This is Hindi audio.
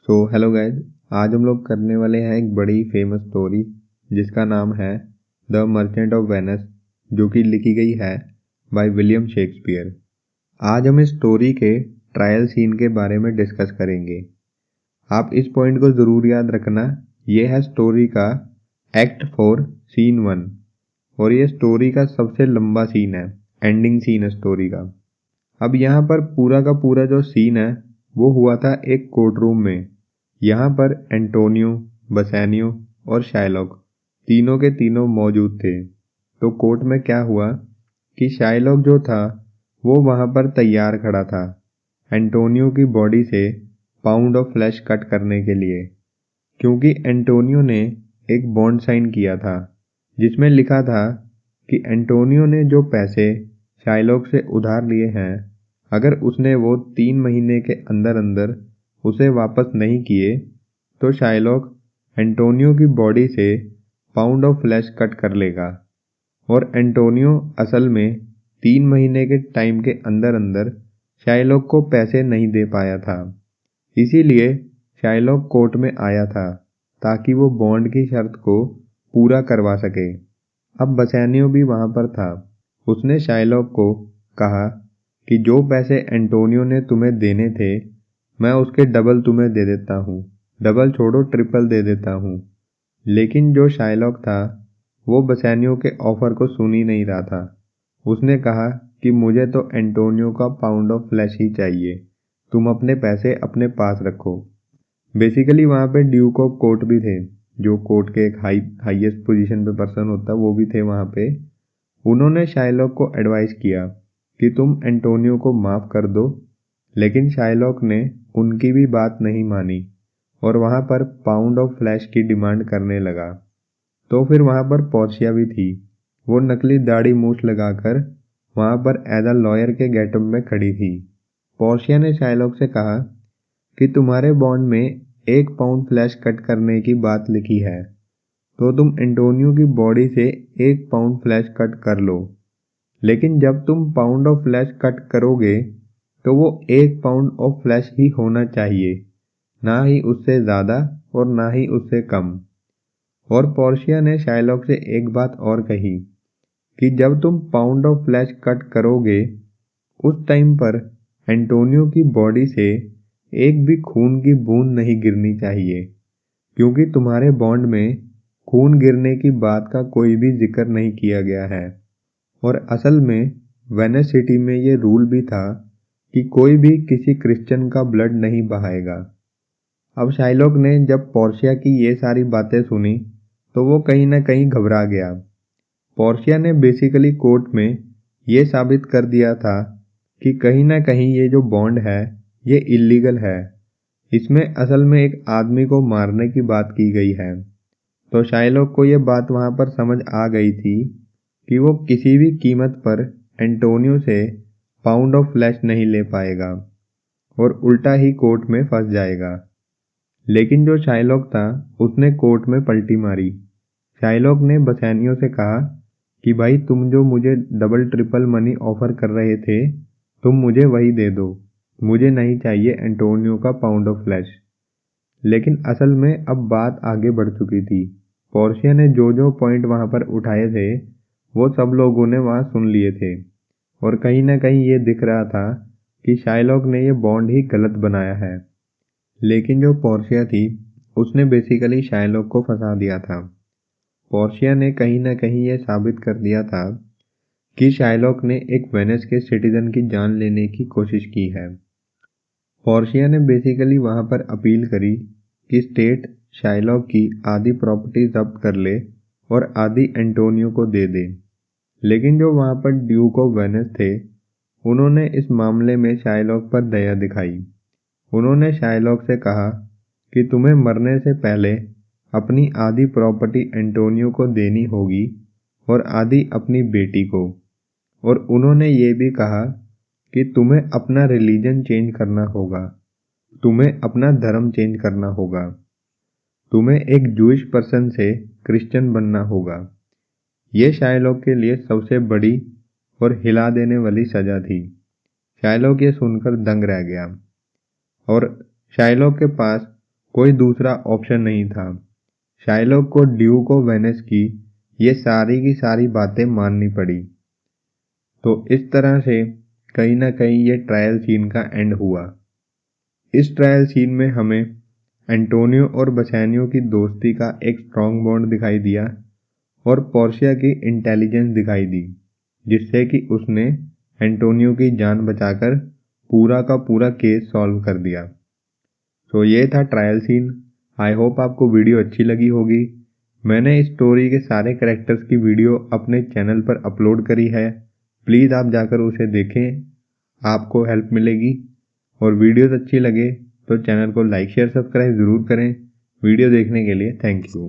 हेलो गाइज, आज हम लोग करने वाले हैं एक बड़ी फेमस स्टोरी जिसका नाम है द मर्चेंट ऑफ वेनिस, जो कि लिखी गई है बाय विलियम शेक्सपियर। आज हम इस स्टोरी के ट्रायल सीन के बारे में डिस्कस करेंगे। आप इस पॉइंट को ज़रूर याद रखना, ये है स्टोरी का एक्ट 4 सीन 1 और ये स्टोरी का सबसे लंबा सीन है, एंडिंग सीन है स्टोरी का। अब यहाँ पर पूरा का पूरा जो सीन है वो हुआ था एक कोर्ट रूम में। यहाँ पर एंटोनियो, बसेनियो और शाइलॉक तीनों के तीनों मौजूद थे। तो कोर्ट में क्या हुआ कि शाइलॉक जो था वो वहाँ पर तैयार खड़ा था एंटोनियो की बॉडी से पाउंड ऑफ फ्लैश कट करने के लिए, क्योंकि एंटोनियो ने एक बॉन्ड साइन किया था जिसमें लिखा था कि एंटोनियो ने जो पैसे शाइलॉक से उधार लिए हैं, अगर उसने वो 3 महीने के अंदर अंदर उसे वापस नहीं किए तो शाइलॉक एंटोनियो की बॉडी से पाउंड ऑफ फ्लैश कट कर लेगा। और एंटोनियो असल में 3 महीने के टाइम के अंदर अंदर शाइलॉक को पैसे नहीं दे पाया था, इसीलिए शाइलॉक कोर्ट में आया था ताकि वो बॉन्ड की शर्त को पूरा करवा सके। अब बसेनियो भी वहाँ पर था। उसने शाइलॉक को कहा कि जो पैसे एंटोनियो ने तुम्हें देने थे मैं उसके डबल तुम्हें दे देता हूँ, डबल छोड़ो ट्रिपल दे देता हूँ। लेकिन जो शाइलॉक था वो बसेनियो के ऑफर को सुन ही नहीं रहा था। उसने कहा कि मुझे तो एंटोनियो का पाउंड ऑफ फ्लैश ही चाहिए, तुम अपने पैसे अपने पास रखो। बेसिकली वहाँ पे ड्यूक ऑफ कोर्ट भी थे, जो कोर्ट के एक हाईएस्ट पोजीशन पे पर्सन होता वो भी थे वहाँ पे। उन्होंने शाइलॉक को एडवाइस किया कि तुम एंटोनियो को माफ़ कर दो, लेकिन शाइलॉक ने उनकी भी बात नहीं मानी और वहाँ पर पाउंड ऑफ फ्लैश की डिमांड करने लगा। तो फिर वहाँ पर पोर्शिया भी थी। वो नकली दाढ़ी मूछ लगाकर वहाँ पर एज अ लॉयर के गेटअप में खड़ी थी। पोर्शिया ने शाइलॉक से कहा कि तुम्हारे बॉन्ड में 1 पाउंड फ्लैश कट करने की बात लिखी है, तो तुम एंटोनियो की बॉडी से 1 पाउंड फ्लैश कट कर लो। लेकिन जब तुम पाउंड ऑफ फ्लैश कट करोगे तो वो 1 पाउंड ऑफ फ्लैश ही होना चाहिए, ना ही उससे ज़्यादा और ना ही उससे कम। और पोर्शिया ने शाइलॉक से एक बात और कही कि जब तुम पाउंड ऑफ फ्लैश कट करोगे उस टाइम पर एंटोनियो की बॉडी से एक भी खून की बूंद नहीं गिरनी चाहिए, क्योंकि तुम्हारे बॉन्ड में खून गिरने की बात का कोई भी जिक्र नहीं किया गया है। और असल में वेनिस सिटी में ये रूल भी था कि कोई भी किसी क्रिश्चियन का ब्लड नहीं बहाएगा। अब शाइलॉक ने जब पोर्शिया की ये सारी बातें सुनी तो वो कहीं ना कहीं घबरा गया। पोर्शिया ने बेसिकली कोर्ट में ये साबित कर दिया था कि कहीं ना कहीं ये जो बॉन्ड है ये इलीगल है, इसमें असल में एक आदमी को मारने की बात की गई है। तो शाइलॉक को ये बात वहाँ पर समझ आ गई थी कि वो किसी भी कीमत पर एंटोनियो से पाउंड ऑफ फ्लैश नहीं ले पाएगा और उल्टा ही कोर्ट में फंस जाएगा। लेकिन जो शाइलॉक था उसने कोर्ट में पलटी मारी। शाइलॉक ने बसेनियो से कहा कि भाई तुम जो मुझे डबल ट्रिपल मनी ऑफर कर रहे थे तुम मुझे वही दे दो, मुझे नहीं चाहिए एंटोनियो का पाउंड ऑफ फ्लैश। लेकिन असल में अब बात आगे बढ़ चुकी थी। पोर्शिया ने जो जो पॉइंट वहाँ पर उठाए थे वो सब लोगों ने वहाँ सुन लिए थे और कहीं ना कहीं ये दिख रहा था कि शाइलॉक ने ये बॉन्ड ही गलत बनाया है। लेकिन जो पोर्शिया थी उसने बेसिकली शाइलॉक को फंसा दिया था। पोर्शिया ने कहीं ना कहीं ये साबित कर दिया था कि शाइलॉक ने एक वेनिस के सिटीजन की जान लेने की कोशिश की है। पोर्शिया ने बेसिकली वहाँ पर अपील करी कि स्टेट शाइलॉक की आधी प्रॉपर्टी जब्त कर ले और आधी एंटोनियो को दे दे। लेकिन जो वहाँ पर ड्यूक ऑफ वेनिस थे उन्होंने इस मामले में शाइलॉक पर दया दिखाई। उन्होंने शाइलॉक से कहा कि तुम्हें मरने से पहले अपनी आधी प्रॉपर्टी एंटोनियो को देनी होगी और आधी अपनी बेटी को। और उन्होंने ये भी कहा कि तुम्हें अपना रिलीजन चेंज करना होगा, तुम्हें अपना धर्म चेंज करना होगा, तुम्हें एक जूइश पर्सन से क्रिश्चियन बनना होगा। ये शाइलॉक के लिए सबसे बड़ी और हिला देने वाली सज़ा थी। शाइलॉक ये सुनकर दंग रह गया और शाइलॉक के पास कोई दूसरा ऑप्शन नहीं था। शाइलॉक को ड्यूक ऑफ वेनिस की ये सारी की सारी बातें माननी पड़ी। तो इस तरह से कहीं ना कहीं ये ट्रायल सीन का एंड हुआ। इस ट्रायल सीन में हमें एंटोनियो और बसानियो की दोस्ती का एक स्ट्रॉन्ग बॉन्ड दिखाई दिया और पोर्शिया की इंटेलिजेंस दिखाई दी, जिससे कि उसने एंटोनियो की जान बचाकर पूरा का पूरा केस सॉल्व कर दिया। तो ये था ट्रायल सीन। आई होप आपको वीडियो अच्छी लगी होगी। मैंने इस स्टोरी के सारे कैरेक्टर्स की वीडियो अपने चैनल पर अपलोड करी है, प्लीज़ आप जाकर उसे देखें, आपको हेल्प मिलेगी। और वीडियोस अच्छी लगे तो चैनल को लाइक शेयर सब्सक्राइब ज़रूर करें। वीडियो देखने के लिए थैंक यू।